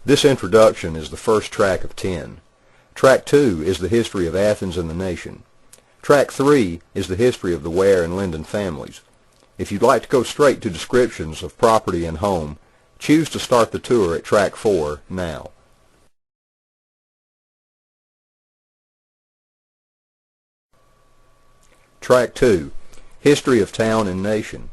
This introduction is the first track of 10. Track 2 is the history of Athens and the nation. Track 3 is the history of the Ware and Lyndon families. If you'd like to go straight to descriptions of property and home, choose to start the tour at Track 4 now. Track 2, History of Town and Nation.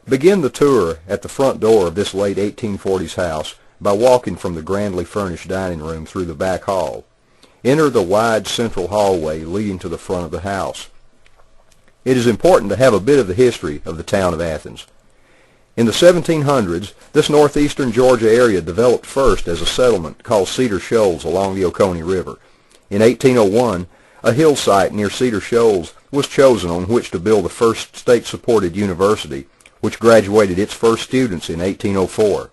Begin the tour at the front door of this late 1840s house by walking from the grandly furnished dining room through the back hall. Enter the wide central hallway leading to the front of the house. It is important to have a bit of the history of the town of Athens. In the 1700s, this northeastern Georgia area developed first as a settlement called Cedar Shoals along the Oconee River. In 1801, a hill site near Cedar Shoals was chosen on which to build the first state-supported university, which graduated its first students in 1804.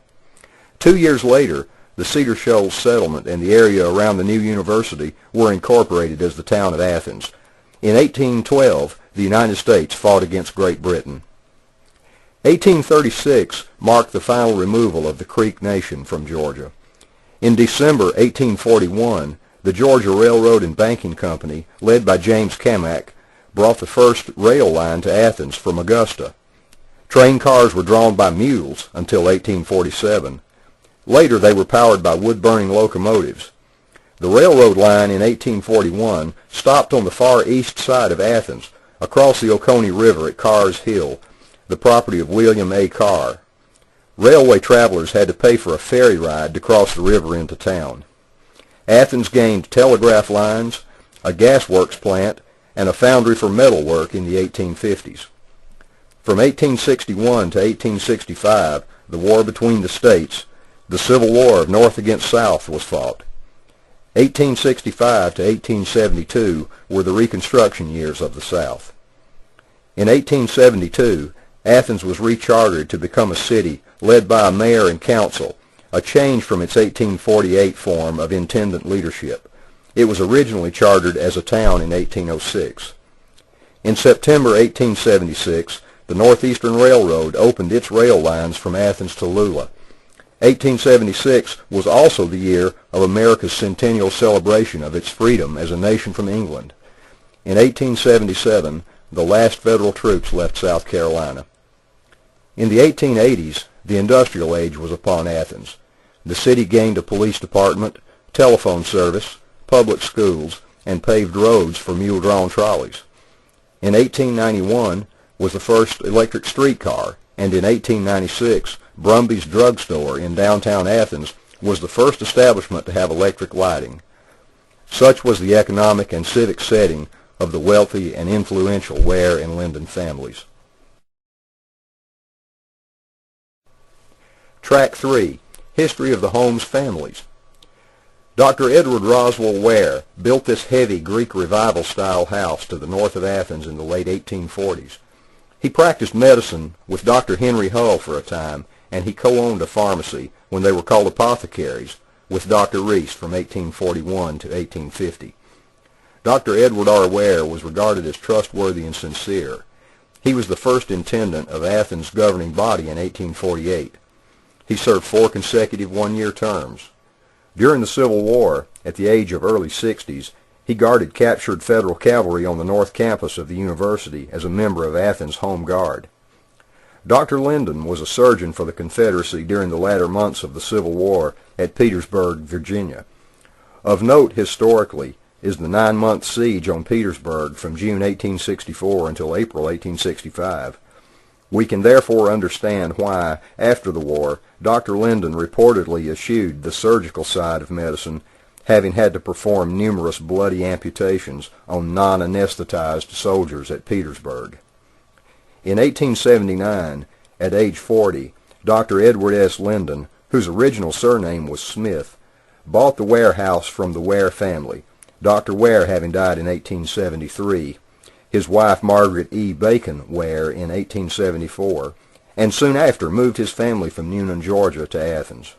2 years later, the Cedar Shoals settlement and the area around the new university were incorporated as the town of Athens. In 1812, the United States fought against Great Britain. 1836 marked the final removal of the Creek Nation from Georgia. In December 1841, the Georgia Railroad and Banking Company, led by James Camac, brought the first rail line to Athens from Augusta. Train cars were drawn by mules until 1847. Later, they were powered by wood-burning locomotives. The railroad line in 1841 stopped on the far east side of Athens, across the Oconee River at Carr's Hill, the property of William A. Carr. Railway travelers had to pay for a ferry ride to cross the river into town. Athens gained telegraph lines, a gasworks plant, and a foundry for metal work in the 1850s. From 1861 to 1865, the war between the states, the Civil War of North against South, was fought. 1865 to 1872 were the Reconstruction years of the South. In 1872, Athens was rechartered to become a city led by a mayor and council, a change from its 1848 form of intendant leadership. It was originally chartered as a town in 1806. In September 1876, the Northeastern Railroad opened its rail lines from Athens to Lula. 1876 was also the year of America's centennial celebration of its freedom as a nation from England. In 1877, the last federal troops left South Carolina. In the 1880s, the industrial age was upon Athens. The city gained a police department, telephone service, public schools, and paved roads for mule-drawn trolleys. In 1891 was the first electric streetcar, and in 1896, Brumby's drugstore in downtown Athens was the first establishment to have electric lighting. Such was the economic and civic setting of the wealthy and influential Ware and Lyndon families. Track 3, History of the Home's Families. Dr. Edward Roswell Ware built this heavy Greek Revival-style house to the north of Athens in the late 1840s. He practiced medicine with Dr. Henry Hull for a time, and he co-owned a pharmacy, when they were called apothecaries, with Dr. Reese from 1841 to 1850. Dr. Edward R. Ware was regarded as trustworthy and sincere. He was the first intendant of Athens' governing body in 1848. He served 4 consecutive one-year terms. During the Civil War, at the age of early 60s, he guarded captured Federal cavalry on the north campus of the university as a member of Athens' Home Guard. Dr. Lyndon was a surgeon for the Confederacy during the latter months of the Civil War at Petersburg, Virginia. Of note historically is the 9-month siege on Petersburg from June 1864 until April 1865. We can therefore understand why, after the war, Dr. Lyndon reportedly eschewed the surgical side of medicine, having had to perform numerous bloody amputations on non-anesthetized soldiers at Petersburg. In 1879, at age 40, Dr. Edward S. Lyndon, whose original surname was Smith, bought the Ware house from the Ware family, Dr. Ware having died in 1873, his wife Margaret E. Bacon Ware in 1874, and soon after moved his family from Newnan, Georgia to Athens.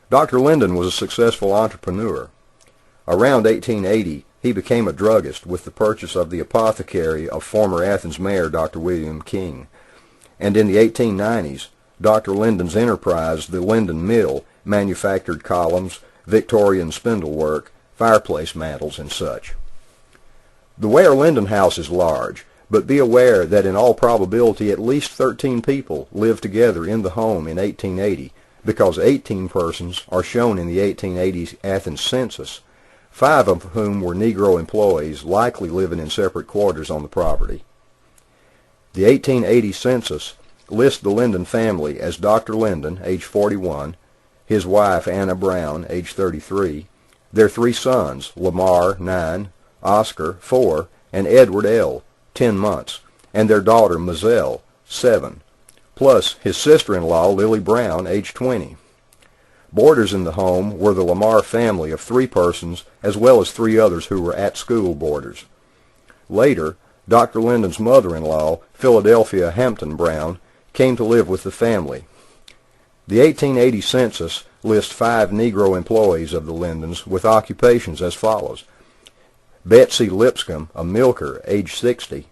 Dr. Lyndon was a successful entrepreneur. Around 1880, he became a druggist with the purchase of the apothecary of former Athens Mayor Dr. William King, and in the 1890s, Dr. Lyndon's enterprise, the Lyndon Mill, manufactured columns, Victorian spindlework, fireplace mantels, and such. The Ware-Lyndon house is large, but be aware that in all probability at least 13 people lived together in the home in 1880, because 18 persons are shown in the 1880 Athens census, 5 of whom were Negro employees likely living in separate quarters on the property. The 1880 census lists the Lyndon family as Dr. Lyndon, age 41, his wife Anna Brown, age 33, their 3 sons, Lamar, 9, Oscar, 4, and Edward L., 10 months, and their daughter Mazel, 7, plus his sister-in-law Lily Brown, age 20. Boarders in the home were the Lamar family of 3 persons, as well as 3 others who were at-school boarders. Later, Dr. Lyndon's mother-in-law, Philadelphia Hampton Brown, came to live with the family. The 1880 census lists 5 Negro employees of the Lyndons with occupations as follows: Betsy Lipscomb, a milker, age 60,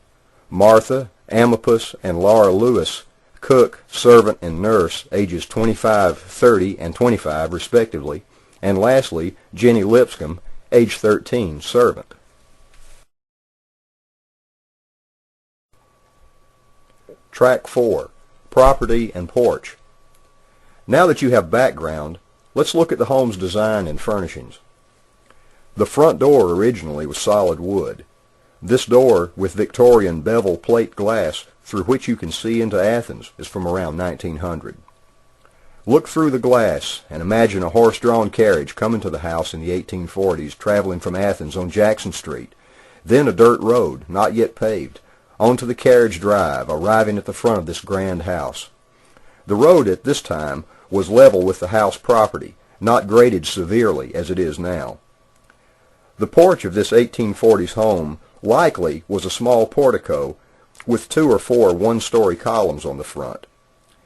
Martha, Amapus, and Laura Lewis, cook, servant, and nurse, ages 25, 30, and 25, respectively, and lastly, Jenny Lipscomb, age 13, servant. Track 4, Property and Porch. Now that you have background, let's look at the home's design and furnishings. The front door originally was solid wood. This door, with Victorian bevel plate glass through which you can see into Athens, is from around 1900. Look through the glass and imagine a horse-drawn carriage coming to the house in the 1840s, traveling from Athens on Jackson Street, then a dirt road, not yet paved, onto the carriage drive, arriving at the front of this grand house. The road at this time was level with the house property, not graded severely as it is now. The porch of this 1840s home likely was a small portico with 2 or 4 one-story columns on the front.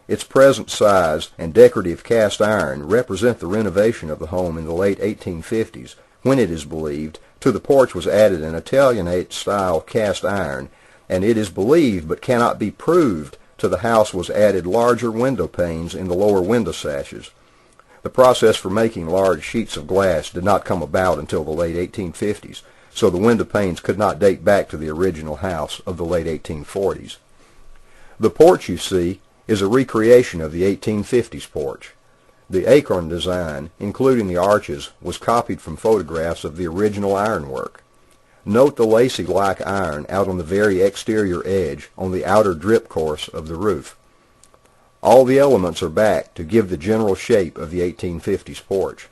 Its present size and decorative cast iron represent the renovation of the home in the late 1850s, when it is believed to the porch was added an Italianate-style cast iron, and it is believed but cannot be proved to the house was added larger window panes in the lower window sashes. The process for making large sheets of glass did not come about until the late 1850s, so the window panes could not date back to the original house of the late 1840s. The porch you see is a recreation of the 1850s porch. The acorn design, including the arches, was copied from photographs of the original ironwork. Note the lacy-like iron out on the very exterior edge on the outer drip course of the roof. All the elements are back to give the general shape of the 1850s porch.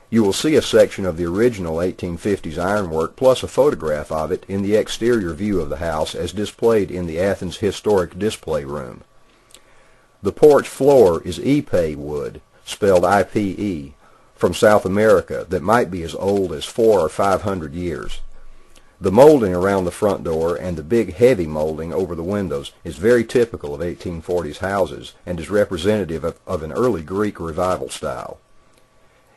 You will see a section of the original 1850s ironwork plus a photograph of it in the exterior view of the house as displayed in the Athens Historic Display Room. The porch floor is Ipe wood, spelled I-P-E, from South America that might be as old as 400 or 500 years. The molding around the front door and the big heavy molding over the windows is very typical of 1840s houses and is representative of an early Greek revival style.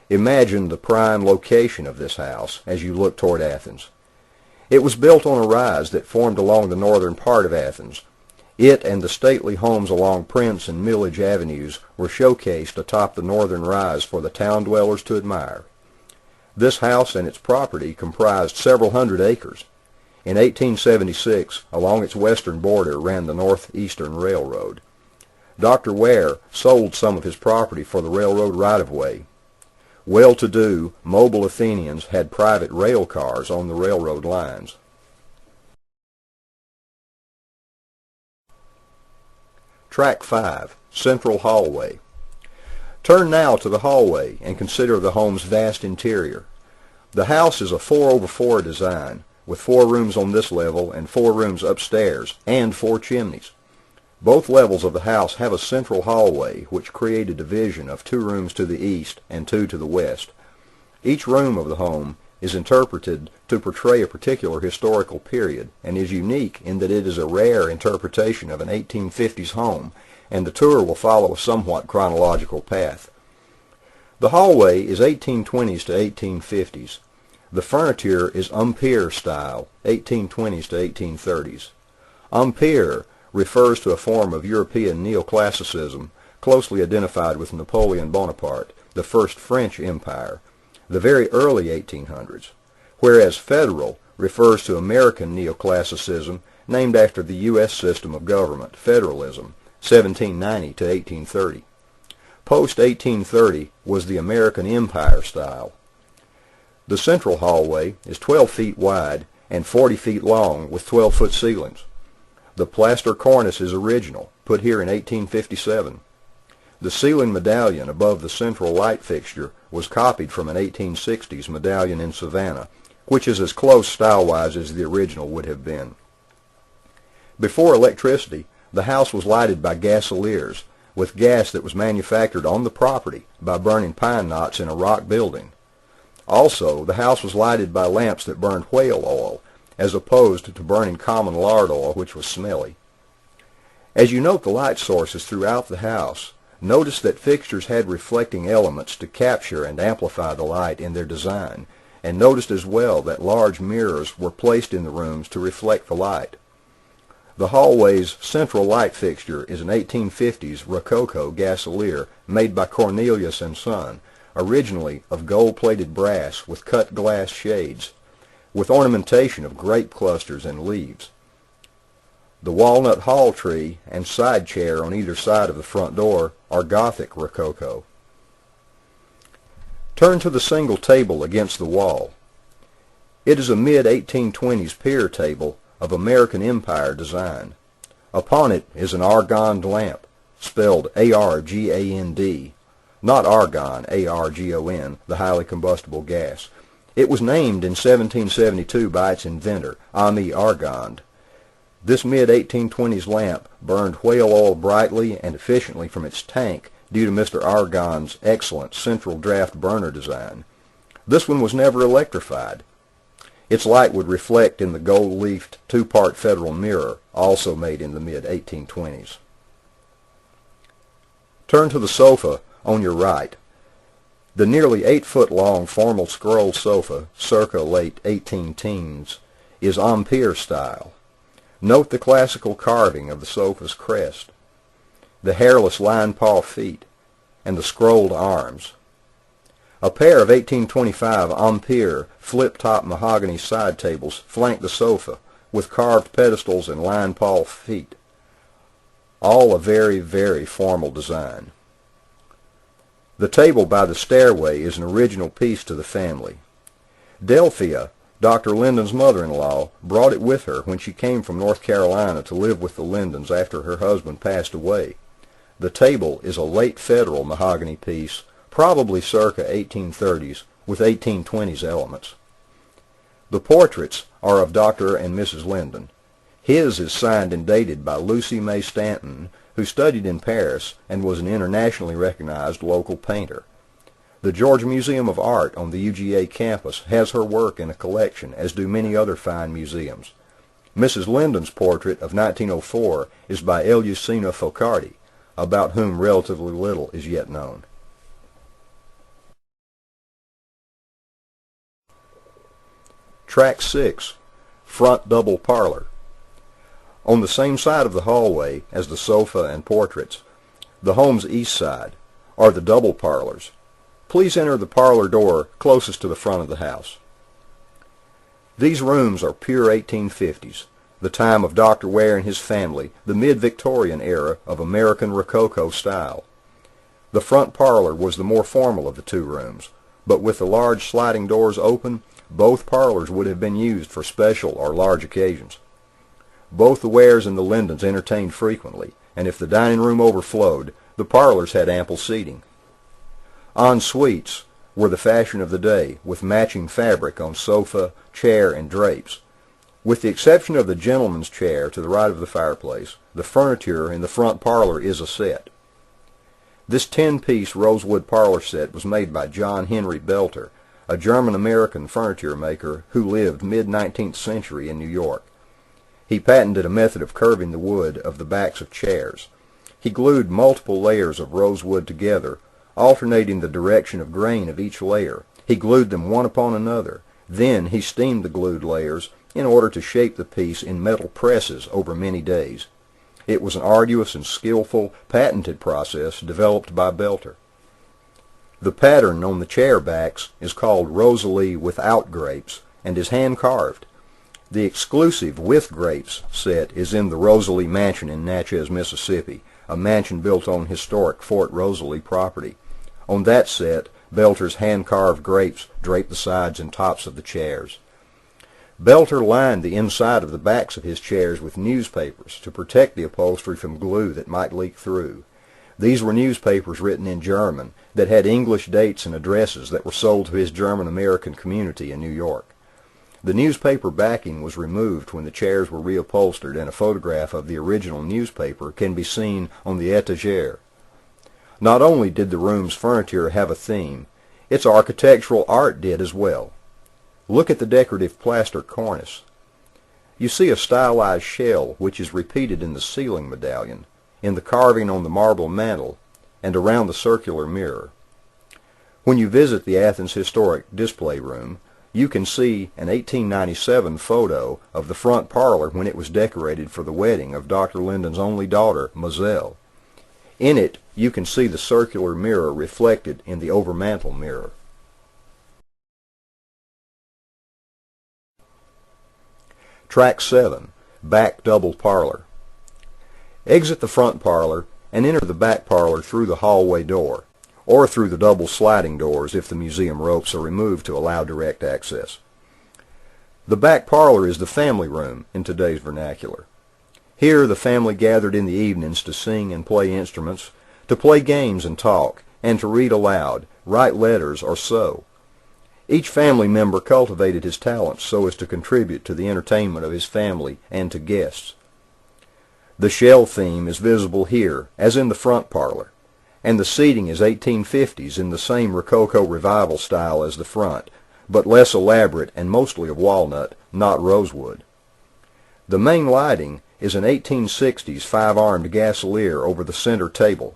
Imagine the prime location of this house as you look toward Athens. It was built on a rise that formed along the northern part of Athens. It and the stately homes along Prince and Millage Avenues were showcased atop the northern rise for the town dwellers to admire. This house and its property comprised several hundred acres. In 1876, along its western border ran the Northeastern Railroad. Dr. Ware sold some of his property for the railroad right-of-way. Well-to-do, mobile Athenians had private rail cars on the railroad lines. Track 5, Central Hallway. Turn now to the hallway and consider the home's vast interior. The house is a 4-over-4 design, with 4 rooms on this level and 4 rooms upstairs, and 4 chimneys. Both levels of the house have a central hallway, which create a division of 2 rooms to the east and 2 to the west. Each room of the home is interpreted to portray a particular historical period, and is unique in that it is a rare interpretation of an 1850s home, and the tour will follow a somewhat chronological path. The hallway is 1820s to 1850s. The furniture is Empire style, 1820s to 1830s. Empire refers to a form of European neoclassicism closely identified with Napoleon Bonaparte, the First French Empire, the very early 1800s, whereas federal refers to American neoclassicism named after the U.S. system of government, federalism, 1790 to 1830. Post-1830 was the American Empire style. The central hallway is 12 feet wide and 40 feet long with 12-foot ceilings. The plaster cornice is original, put here in 1857. The ceiling medallion above the central light fixture was copied from an 1860s medallion in Savannah, which is as close style-wise as the original would have been. Before electricity, the house was lighted by gasoliers, with gas that was manufactured on the property by burning pine knots in a rock building. Also, the house was lighted by lamps that burned whale oil, as opposed to burning common lard oil, which was smelly. As you note the light sources throughout the house, notice that fixtures had reflecting elements to capture and amplify the light in their design, and noticed as well that large mirrors were placed in the rooms to reflect the light. The hallway's central light fixture is an 1850s Rococo gasolier made by Cornelius & Son, originally of gold-plated brass with cut glass shades, with ornamentation of grape clusters and leaves. The walnut hall tree and side chair on either side of the front door are Gothic Rococo. Turn to the single table against the wall. It is a mid-1820s pier table of American Empire design. Upon it is an argand lamp, spelled A-R-G-A-N-D, not argon, A-R-G-O-N, the highly combustible gas. It was named in 1772 by its inventor, Ami Argand. This mid-1820s lamp burned whale oil brightly and efficiently from its tank due to Mr. Argand's excellent central draft burner design. This one was never electrified. Its light would reflect in the gold-leafed two-part Federal mirror, also made in the mid-1820s. Turn to the sofa on your right. The nearly 8-foot-long formal scroll sofa, circa late 18 teens, is Empire style. Note the classical carving of the sofa's crest, the hairless lion paw feet, and the scrolled arms. A pair of 1825 Empire flip-top mahogany side tables flank the sofa with carved pedestals and lion paw feet. All a very, very formal design. The table by the stairway is an original piece to the family. Delphia, Dr. Lyndon's mother-in-law, brought it with her when she came from North Carolina to live with the Lyndons after her husband passed away. The table is a late Federal mahogany piece, probably circa 1830s, with 1820s elements. The portraits are of Dr. and Mrs. Lyndon. His is signed and dated by Lucy May Stanton, who studied in Paris and was an internationally recognized local painter. The Georgia Museum of Art on the UGA campus has her work in a collection, as do many other fine museums. Mrs. Lyndon's portrait of 1904 is by Elusina Focardi, about whom relatively little is yet known. Track 6, Front Double Parlor. On the same side of the hallway as the sofa and portraits, the home's east side, are the double parlors. Please enter the parlor door closest to the front of the house. These rooms are pure 1850s, the time of Dr. Ware and his family, the mid-Victorian era of American Rococo style. The front parlor was the more formal of the two rooms, but with the large sliding doors open, both parlors would have been used for special or large occasions. Both the Wares and the Lyndons entertained frequently, and if the dining room overflowed, the parlors had ample seating. En suites were the fashion of the day, with matching fabric on sofa, chair, and drapes. With the exception of the gentleman's chair to the right of the fireplace, the furniture in the front parlor is a set. This 10-piece rosewood parlor set was made by John Henry Belter, a German-American furniture maker who lived mid-19th century in New York. He patented a method of curving the wood of the backs of chairs. He glued multiple layers of rosewood together, alternating the direction of grain of each layer. He glued them one upon another. Then he steamed the glued layers in order to shape the piece in metal presses over many days. It was an arduous and skillful, patented process developed by Belter. The pattern on the chair backs is called Rosalie without grapes and is hand-carved. The exclusive with grapes set is in the Rosalie Mansion in Natchez, Mississippi, a mansion built on historic Fort Rosalie property. On that set, Belter's hand-carved grapes drape the sides and tops of the chairs. Belter lined the inside of the backs of his chairs with newspapers to protect the upholstery from glue that might leak through. These were newspapers written in German that had English dates and addresses that were sold to his German-American community in New York. The newspaper backing was removed when the chairs were reupholstered, and a photograph of the original newspaper can be seen on the étagère. Not only did the room's furniture have a theme, its architectural art did as well. Look at the decorative plaster cornice. You see a stylized shell which is repeated in the ceiling medallion, in the carving on the marble mantel, and around the circular mirror. When you visit the Athens Historic Display Room, you can see an 1897 photo of the front parlor when it was decorated for the wedding of Dr. Lyndon's only daughter, Moselle. In it, you can see the circular mirror reflected in the overmantel mirror. Track 7. Back Double Parlor. Exit the front parlor and enter the back parlor through the hallway door, or through the double sliding doors if the museum ropes are removed to allow direct access. The back parlor is the family room in today's vernacular. Here the family gathered in the evenings to sing and play instruments, to play games and talk, and to read aloud, write letters, or sew. Each family member cultivated his talents so as to contribute to the entertainment of his family and to guests. The shell theme is visible here, as in the front parlor, and the seating is 1850s in the same Rococo Revival style as the front, but less elaborate and mostly of walnut, not rosewood. The main lighting is an 1860s 5-armed gasolier over the center table.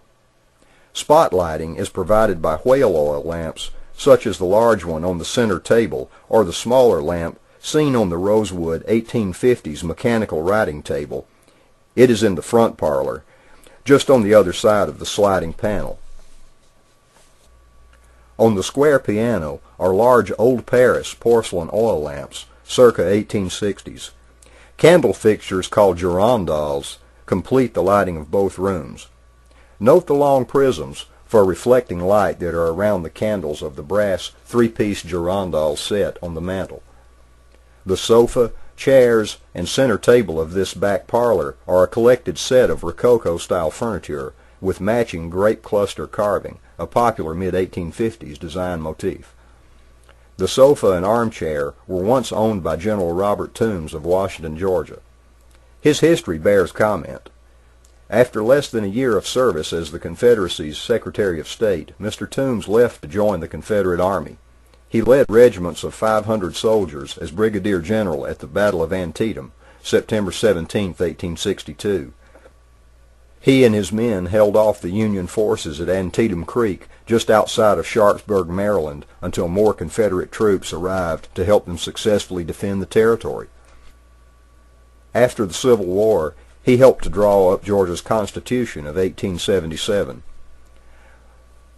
Spot lighting is provided by whale oil lamps, such as the large one on the center table or the smaller lamp seen on the rosewood 1850s mechanical writing table. It is in the front parlor, just on the other side of the sliding panel. On the square piano are large Old Paris porcelain oil lamps, circa 1860s. Candle fixtures called girandoles complete the lighting of both rooms. Note the long prisms for reflecting light that are around the candles of the brass 3-piece girandole set on the mantel. The sofa, chairs, and center table of this back parlor are a collected set of Rococo-style furniture with matching grape cluster carving, a popular mid-1850s design motif. The sofa and armchair were once owned by General Robert Toombs of Washington, Georgia. His history bears comment. After less than a year of service as the Confederacy's Secretary of State, Mr. Toombs left to join the Confederate Army. He led regiments of 500 soldiers as Brigadier General at the Battle of Antietam, September 17, 1862. He and his men held off the Union forces at Antietam Creek, just outside of Sharpsburg, Maryland, until more Confederate troops arrived to help them successfully defend the territory. After the Civil War, he helped to draw up Georgia's Constitution of 1877.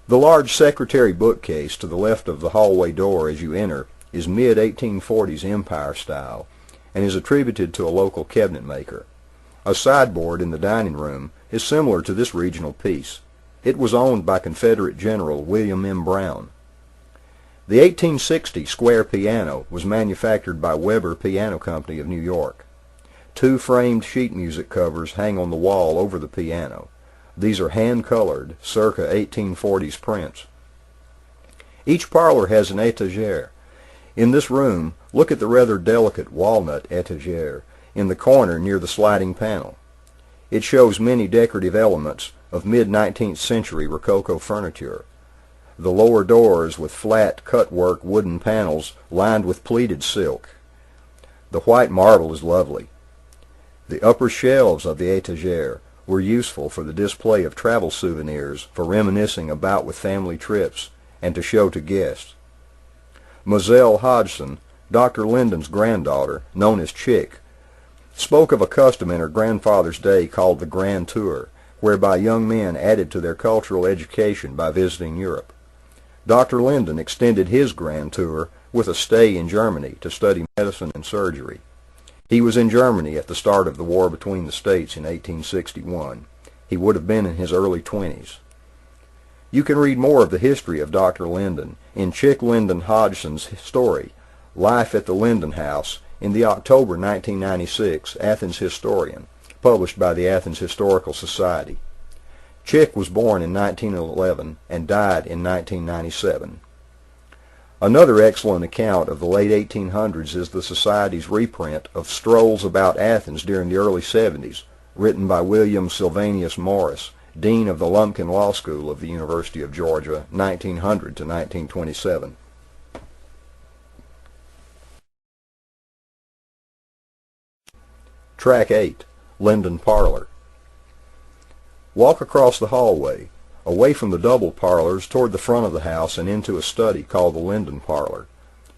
The large secretary bookcase to the left of the hallway door as you enter is mid-1840s Empire style and is attributed to a local cabinet maker. A sideboard in the dining room is similar to this regional piece. It was owned by Confederate General William M. Brown. The 1860 square piano was manufactured by Weber Piano Company of New York. 2 framed sheet music covers hang on the wall over the piano. These are hand-colored, circa 1840s prints. Each parlor has an étagère. In this room, look at the rather delicate walnut étagère in the corner near the sliding panel. It shows many decorative elements of mid-19th century Rococo furniture. The lower doors with flat cut-work wooden panels lined with pleated silk. The white marble is lovely. The upper shelves of the étagère were useful for the display of travel souvenirs for reminiscing about with family trips and to show to guests. Moselle Hodgson, Dr. Lyndon's granddaughter, known as Chick, spoke of a custom in her grandfather's day called the Grand Tour, whereby young men added to their cultural education by visiting Europe. Dr. Lyndon extended his Grand Tour with a stay in Germany to study medicine and surgery. He was in Germany at the start of the war between the states in 1861. He would have been in his early 20s. You can read more of the history of Dr. Lyndon in Chick Lyndon Hodgson's story, Life at the Lyndon House, in the October 1996 Athens Historian, published by the Athens Historical Society. Chick was born in 1911 and died in 1997. Another excellent account of the late 1800s is the Society's reprint of Strolls About Athens during the early 70s, written by William Sylvanus Morris, Dean of the Lumpkin Law School of the University of Georgia, 1900 to 1927. Track 8, Lyndon Parlor. Walk across the hallway, away from the double parlors toward the front of the house and into a study called the Lyndon Parlor,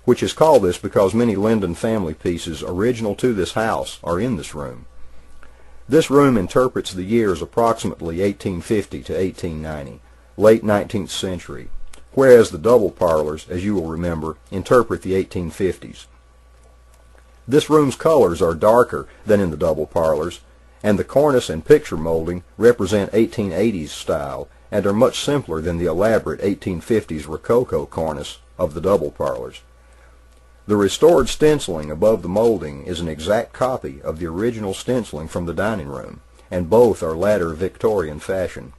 which is called this because many Lyndon family pieces original to this house are in this room. This room interprets the years approximately 1850 to 1890, late 19th century, whereas the double parlors, as you will remember, interpret the 1850s. This room's colors are darker than in the double parlors, and the cornice and picture molding represent 1880s style and are much simpler than the elaborate 1850s Rococo cornice of the double parlors. The restored stenciling above the molding is an exact copy of the original stenciling from the dining room, and both are latter Victorian fashion.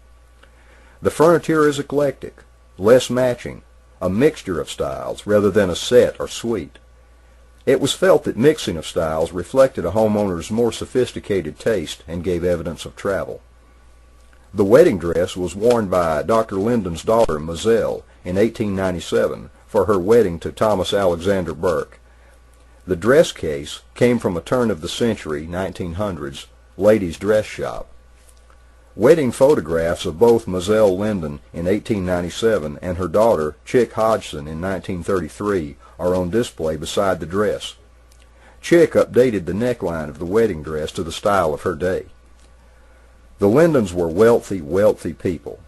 The furniture is eclectic, less matching, a mixture of styles rather than a set or suite. It was felt that mixing of styles reflected a homeowner's more sophisticated taste and gave evidence of travel. The wedding dress was worn by Dr. Lyndon's daughter, Moselle, in 1897 for her wedding to Thomas Alexander Burke. The dress case came from a turn-of-the-century, 1900s, ladies' dress shop. Wedding photographs of both Moselle Lyndon in 1897 and her daughter, Chick Hodgson, in 1933 are on display beside the dress. Chick updated the neckline of the wedding dress to the style of her day. The Lyndons were wealthy, wealthy people.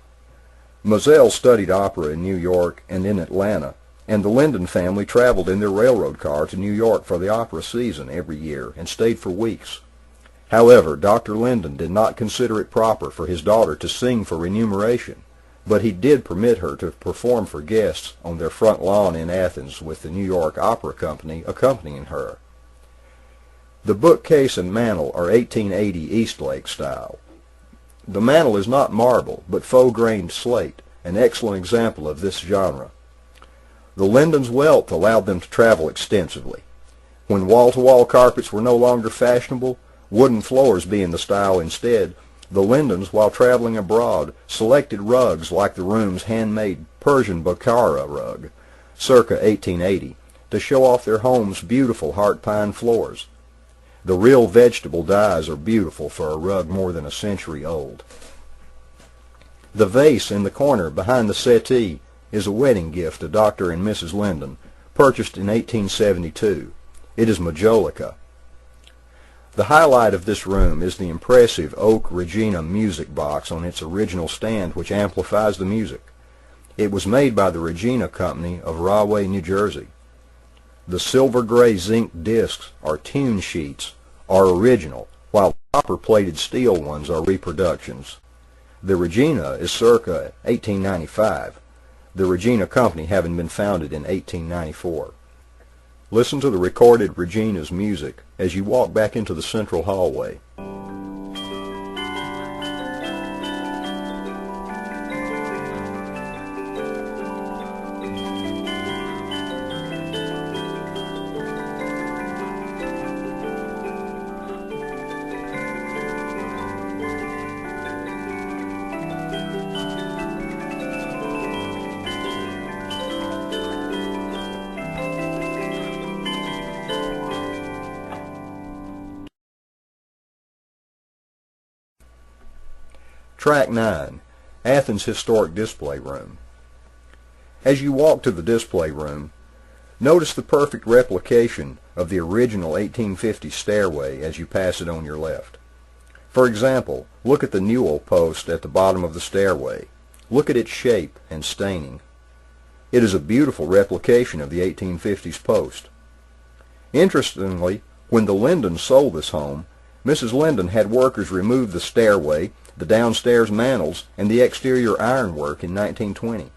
Moselle studied opera in New York and in Atlanta, and the Lyndon family traveled in their railroad car to New York for the opera season every year and stayed for weeks. However, Dr. Lyndon did not consider it proper for his daughter to sing for remuneration, but he did permit her to perform for guests on their front lawn in Athens with the New York Opera Company accompanying her. The bookcase and mantel are 1880 Eastlake style. The mantel is not marble, but faux-grained slate, an excellent example of this genre. The Lyndons' wealth allowed them to travel extensively. When wall-to-wall carpets were no longer fashionable, wooden floors being the style instead, the Lyndons, while traveling abroad, selected rugs like the room's handmade Persian Bokhara rug, circa 1880, to show off their home's beautiful heart pine floors. The real vegetable dyes are beautiful for a rug more than a century old. The vase in the corner behind the settee is a wedding gift to Dr. and Mrs. Lyndon, purchased in 1872. It is majolica. The highlight of this room is the impressive oak Regina music box on its original stand, which amplifies the music. It was made by the Regina Company of Rahway, New Jersey. The silver-gray zinc discs or tune sheets are original, while copper-plated steel ones are reproductions. The Regina is circa 1895, the Regina Company having been founded in 1894. Listen to the recorded Regina's music as you walk back into the central hallway. Track 9, Athens Historic Display Room. As you walk to the display room, Notice the perfect replication of the original 1850 stairway as you pass it on your left. For example, look at the newel post at the bottom of the stairway. Look at its shape and staining. It is a beautiful replication of the 1850s post. Interestingly, when the Lyndons sold this home, Mrs. Lyndon had workers remove the stairway, the downstairs mantels, and the exterior ironwork in 1920.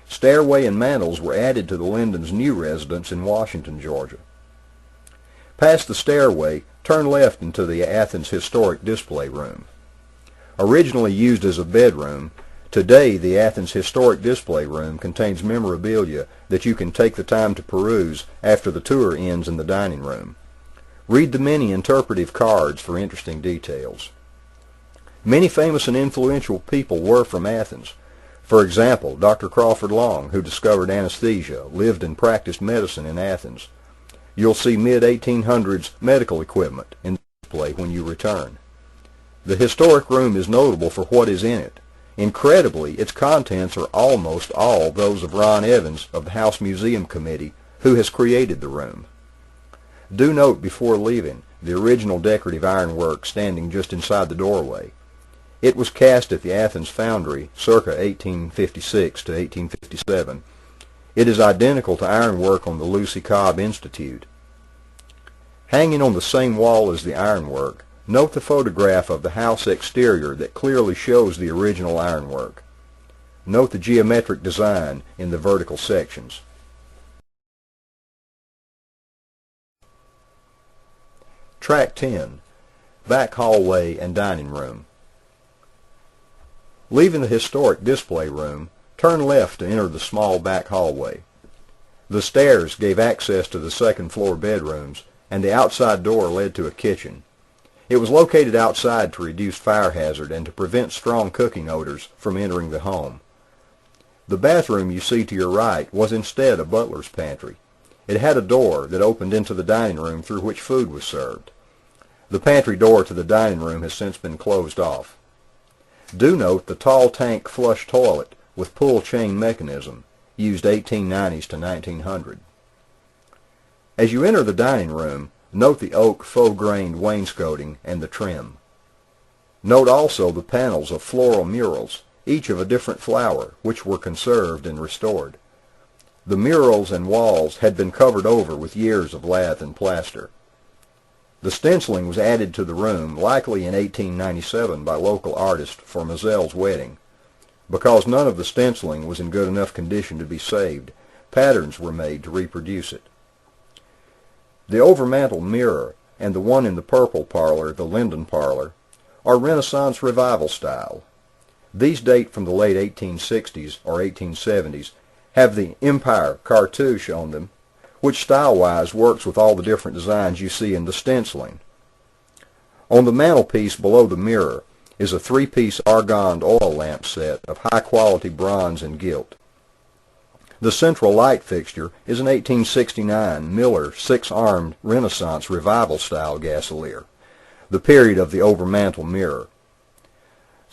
Stairway and mantels were added to the Lyndons' new residence in Washington, Georgia. Past the stairway, turn left into the Athens Historic Display Room. Originally used as a bedroom, today the Athens Historic Display Room contains memorabilia that you can take the time to peruse after the tour ends in the dining room. Read the many interpretive cards for interesting details. Many famous and influential people were from Athens. For example, Dr. Crawford Long, who discovered anesthesia, lived and practiced medicine in Athens. You'll see mid-1800s medical equipment in the display when you return. The historic room is notable for what is in it. Incredibly, its contents are almost all those of Ron Evans of the House Museum Committee, who has created the room. Do note before leaving the original decorative ironwork standing just inside the doorway. It was cast at the Athens Foundry circa 1856 to 1857. It is identical to ironwork on the Lucy Cobb Institute. Hanging on the same wall as the ironwork, note the photograph of the house exterior that clearly shows the original ironwork. Note the geometric design in the vertical sections. Track 10. Back hallway and dining room. Leaving the historic display room, turn left to enter the small back hallway. The stairs gave access to the second floor bedrooms, and the outside door led to a kitchen. It was located outside to reduce fire hazard and to prevent strong cooking odors from entering the home. The bathroom you see to your right was instead a butler's pantry. It had a door that opened into the dining room through which food was served. The pantry door to the dining room has since been closed off. Do note the tall tank flush toilet with pull chain mechanism, used 1890s to 1900. As you enter the dining room, note the oak faux-grained wainscoting and the trim. Note also the panels of floral murals, each of a different flower, which were conserved and restored. The murals and walls had been covered over with years of lath and plaster. The stenciling was added to the room, likely in 1897 by local artists for Mazelle's wedding. Because none of the stenciling was in good enough condition to be saved, patterns were made to reproduce it. The overmantel mirror and the one in the purple parlor, the Lyndon parlor, are Renaissance Revival style. These date from the late 1860s or 1870s, have the Empire cartouche on them, which style-wise works with all the different designs you see in the stenciling. On the mantelpiece below the mirror is a three-piece argand oil lamp set of high-quality bronze and gilt. The central light fixture is an 1869 Miller six-armed Renaissance Revival-style gasolier, the period of the overmantel mirror.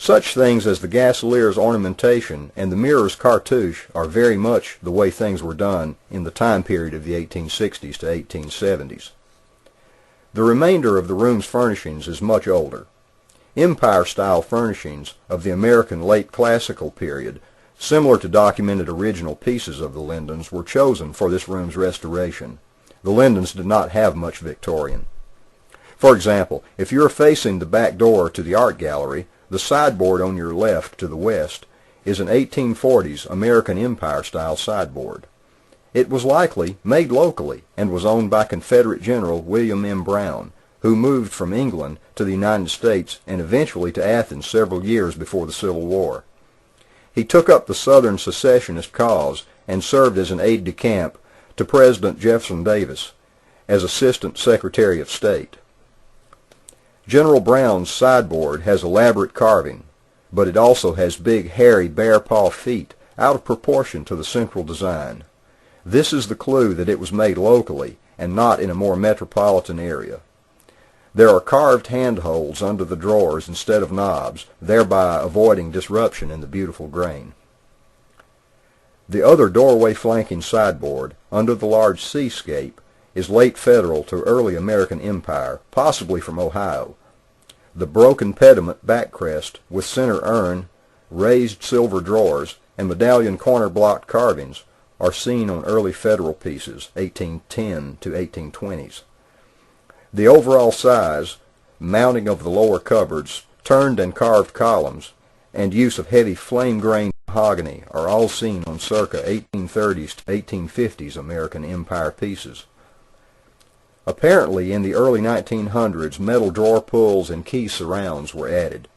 Such things as the gasolier's ornamentation and the mirror's cartouche are very much the way things were done in the time period of the 1860s to 1870s. The remainder of the room's furnishings is much older. Empire-style furnishings of the American late classical period, similar to documented original pieces of the Lyndons, were chosen for this room's restoration. The Lyndons did not have much Victorian. For example, if you are facing the back door to the art gallery, the sideboard on your left to the west is an 1840s American Empire-style sideboard. It was likely made locally and was owned by Confederate General William M. Brown, who moved from England to the United States and eventually to Athens several years before the Civil War. He took up the Southern secessionist cause and served as an aide-de-camp to President Jefferson Davis as Assistant Secretary of State. General Brown's sideboard has elaborate carving, but it also has big, hairy, bare-paw feet out of proportion to the central design. This is the clue that it was made locally and not in a more metropolitan area. There are carved handholds under the drawers instead of knobs, thereby avoiding disruption in the beautiful grain. The other doorway flanking sideboard, under the large seascape, is late Federal to early American Empire, possibly from Ohio. The broken pediment backcrest with center urn, raised silver drawers, and medallion corner-blocked carvings are seen on early Federal pieces, 1810 to 1820s. The overall size, mounting of the lower cupboards, turned and carved columns, and use of heavy flame-grained mahogany are all seen on circa 1830s to 1850s American Empire pieces. Apparently, in the early 1900s, metal drawer pulls and key surrounds were added.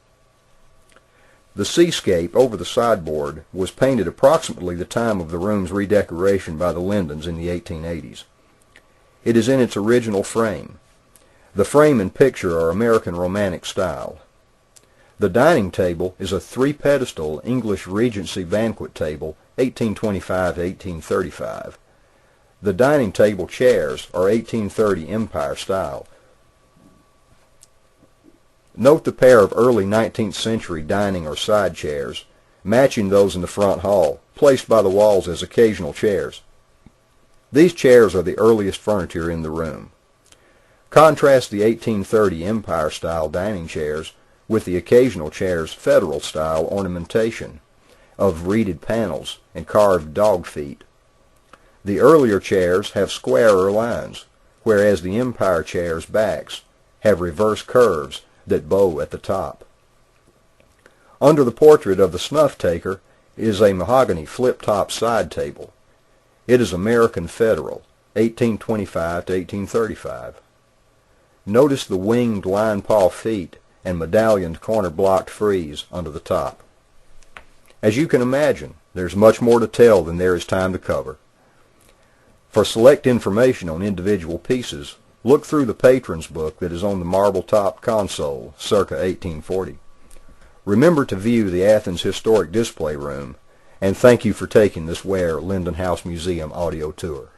The seascape over the sideboard was painted approximately the time of the room's redecoration by the Lyndons in the 1880s. It is in its original frame. The frame and picture are American Romantic style. The dining table is a three-pedestal English Regency banquet table, 1825 to 1835. The dining table chairs are 1830 Empire style. Note the pair of early 19th century dining or side chairs, matching those in the front hall, placed by the walls as occasional chairs. These chairs are the earliest furniture in the room. Contrast the 1830 Empire-style dining chairs with the occasional chair's Federal-style ornamentation of reeded panels and carved dog feet. The earlier chairs have squarer lines, whereas the Empire chairs' backs have reverse curves that bow at the top. Under the portrait of the snuff-taker is a mahogany flip-top side table. It is American Federal, 1825 to 1835. Notice the winged lion paw feet and medallioned corner-blocked frieze under the top. As you can imagine, there's much more to tell than there is time to cover. For select information on individual pieces, look through the patron's book that is on the marble-top console, circa 1840. Remember to view the Athens Historic Display Room, and thank you for taking this Ware Lyndon House Museum audio tour.